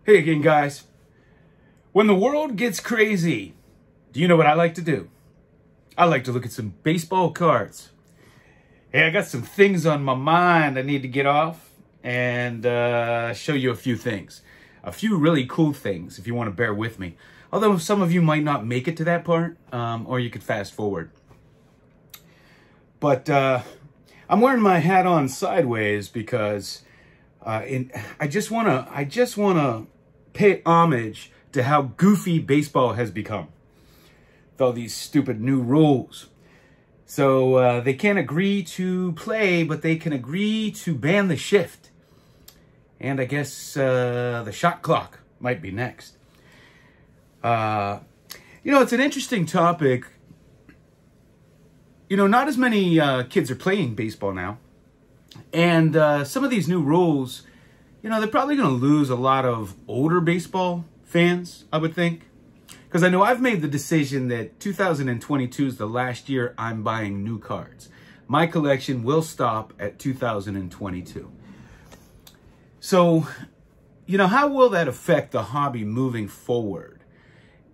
Hey again, guys. When the world gets crazy, do you know what I like to do? I like to look at some baseball cards. Hey, I got some things on my mind I need to get off and show you a few things. A few really cool things, if you want to bear with me. Although some of you might not make it to that part, or you could fast forward. But I'm wearing my hat on sideways because I just wanna pay homage to how goofy baseball has become with all these stupid new rules. So they can't agree to play, but they can agree to ban the shift. And I guess the shot clock might be next. It's an interesting topic. Not as many kids are playing baseball now. And some of these new rules, they're probably going to lose a lot of older baseball fans, I would think. Because I know I've made the decision that 2022 is the last year I'm buying new cards. My collection will stop at 2022. So, how will that affect the hobby moving forward?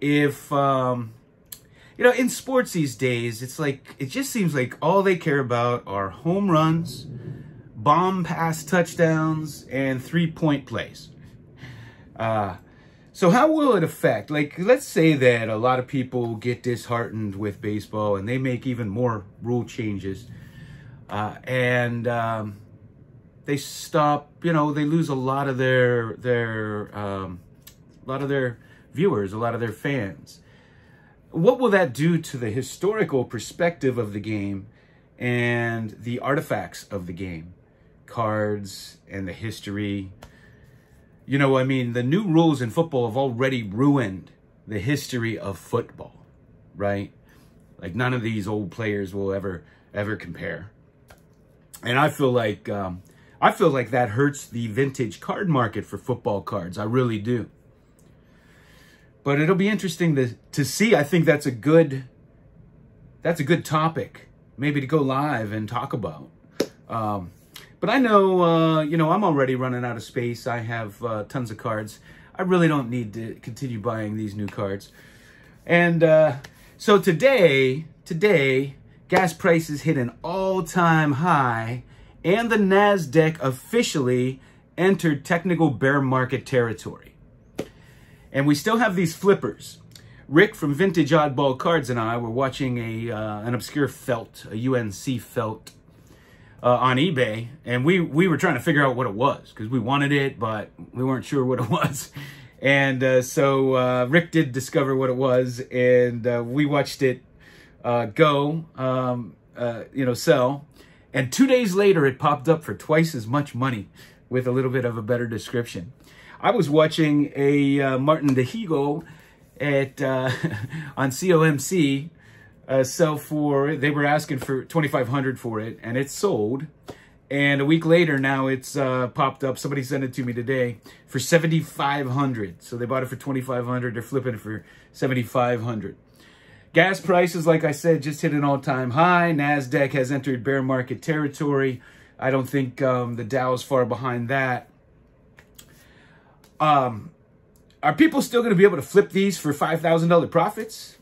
If, in sports these days, it just seems like all they care about are home runs, bomb pass touchdowns, and three-point plays. So how will it affect? Let's say that a lot of people get disheartened with baseball and they make even more rule changes. And they stop, they lose a lot of their viewers, a lot of their fans. What will that do to the historical perspective of the game and the artifacts of the game? Cards and the history. The new rules in football have already ruined the history of football, right? Like none of these old players will ever compare. And I feel like that hurts the vintage card market for football cards. I really do. But it'll be interesting to see. I think that's a good topic, maybe to go live and talk about. But I know, I'm already running out of space. I have tons of cards. I really don't need to continue buying these new cards. And so today, gas prices hit an all-time high, and the NASDAQ officially entered technical bear market territory. And we still have these flippers. Rick from Vintage Oddball Cards and I were watching an obscure felt, a UNC felt, on eBay, and we were trying to figure out what it was because we wanted it, but we weren't sure what it was. And so Rick did discover what it was, and we watched it sell. And 2 days later, it popped up for twice as much money with a little bit of a better description. I was watching a Martin DeHigo at on COMC sell for, they were asking for $2,500 for it, and it sold. And a week later, now it's popped up. Somebody sent it to me today for $7,500. So they bought it for $2,500. They're flipping it for $7,500. Gas prices, like I said, just hit an all-time high. NASDAQ has entered bear market territory. I don't think the Dow is far behind that. Are people still going to be able to flip these for $5,000 profits?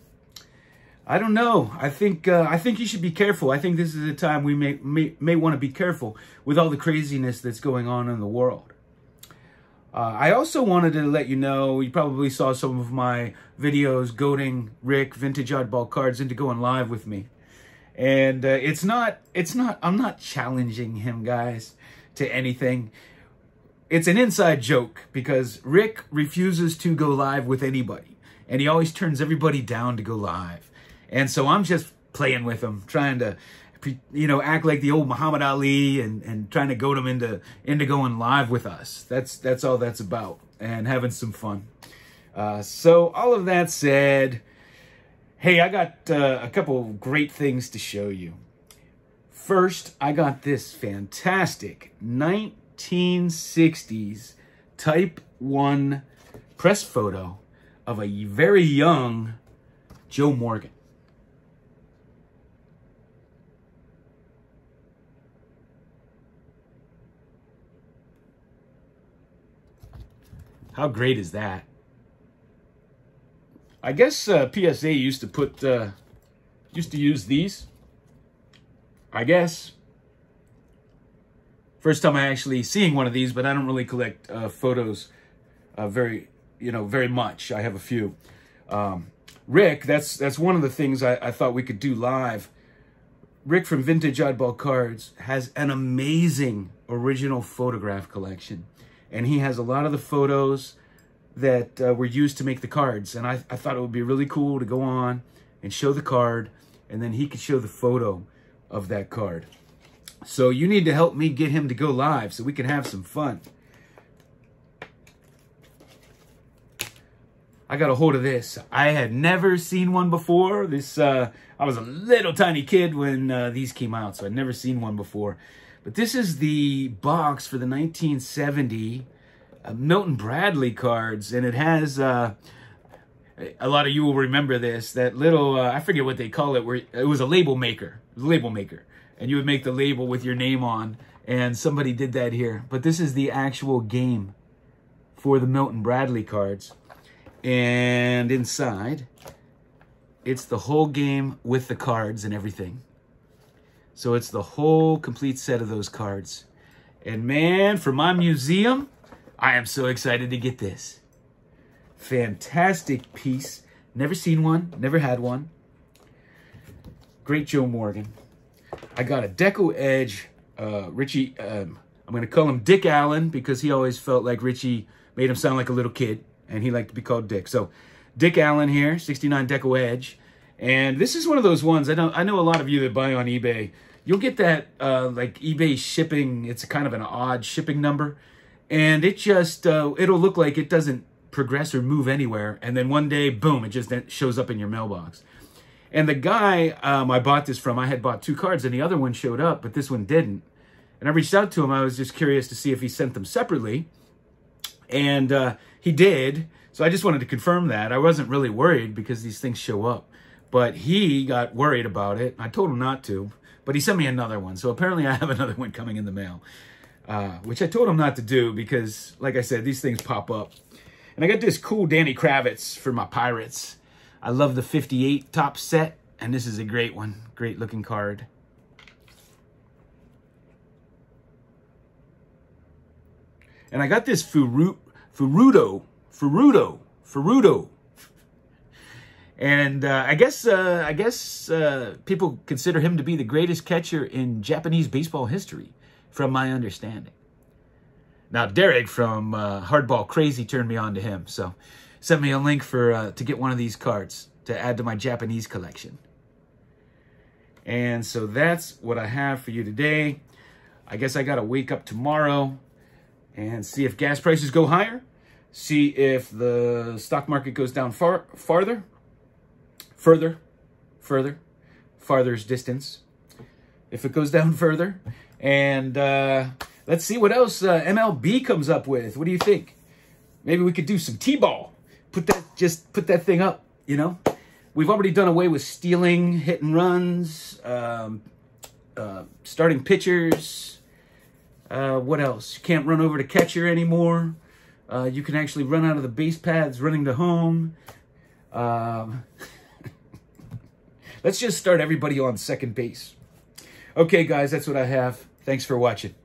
I don't know. I think you should be careful. I think this is a time we may want to be careful with all the craziness that's going on in the world. I also wanted to let you know, you probably saw some of my videos goading Rick, Vintage Oddball Cards, into going live with me. And I'm not challenging him, guys, to anything. It's an inside joke because Rick refuses to go live with anybody. And he always turns everybody down to go live. And so I'm just playing with him, trying to, act like the old Muhammad Ali and trying to goad him into going live with us. That's all that's about, and having some fun. So all of that said, hey, I got a couple of great things to show you. First, I got this fantastic 1960s Type 1 press photo of a very young Joe Morgan. How great is that? I guess PSA used to use these. I guess. First time I actually seeing one of these, but I don't really collect photos very much. I have a few. Rick, that's one of the things I thought we could do live. Rick from Vintage Oddball Cards has an amazing original photograph collection. And he has a lot of the photos that were used to make the cards. And I thought it would be really cool to go on and show the card, and then he could show the photo of that card. So you need to help me get him to go live so we can have some fun. I got a hold of this. I had never seen one before. I was a little tiny kid when these came out, so I'd never seen one before. But this is the box for the 1970 Milton Bradley cards, and it has, a lot of you will remember this, that little, I forget what they call it, where it was a label maker. It was a label maker. And you would make the label with your name on, and somebody did that here. But this is the actual game for the Milton Bradley cards. And inside, it's the whole game with the cards and everything. So it's the whole complete set of those cards. And man, for my museum, I am so excited to get this. Fantastic piece. Never seen one, never had one. Great Joe Morgan. I got a Deco Edge, Richie, I'm going to call him Dick Allen because he always felt like Richie made him sound like a little kid, and he liked to be called Dick. So Dick Allen here, 69 Deco Edge. And this is one of those ones, I know a lot of you that buy on eBay, you'll get that like eBay shipping, it's kind of an odd shipping number. And it just, it'll look like it doesn't progress or move anywhere. And then one day, boom, it just shows up in your mailbox. And the guy I bought this from, I had bought 2 cards and the other one showed up, but this one didn't. And I reached out to him. I was just curious to see if he sent them separately. And he did. So I just wanted to confirm that. I wasn't really worried because these things show up. But he got worried about it. I told him not to. But he sent me another one. So apparently I have another one coming in the mail. Which I told him not to do because, like I said, these things pop up. And I got this cool Danny Kravitz for my Pirates. I love the 58 top set, and this is a great one. Great looking card. And I got this Ferrudo. And I guess people consider him to be the greatest catcher in Japanese baseball history, from my understanding. Now, Derek from Hardball Crazy turned me on to him, so sent me a link for to get one of these cards to add to my Japanese collection. And so that's what I have for you today. I guess I got to wake up tomorrow and see if gas prices go higher, see if the stock market goes down farther's distance, if it goes down further. And let's see what else MLB comes up with. What do you think? Maybe we could do some T-ball. Put that thing up, you know? We've already done away with stealing, hit and runs, starting pitchers. What else? You can't run over to catcher anymore. You can actually run out of the base paths running to home. Let's just start everybody on second base. Okay, guys, that's what I have. Thanks for watching.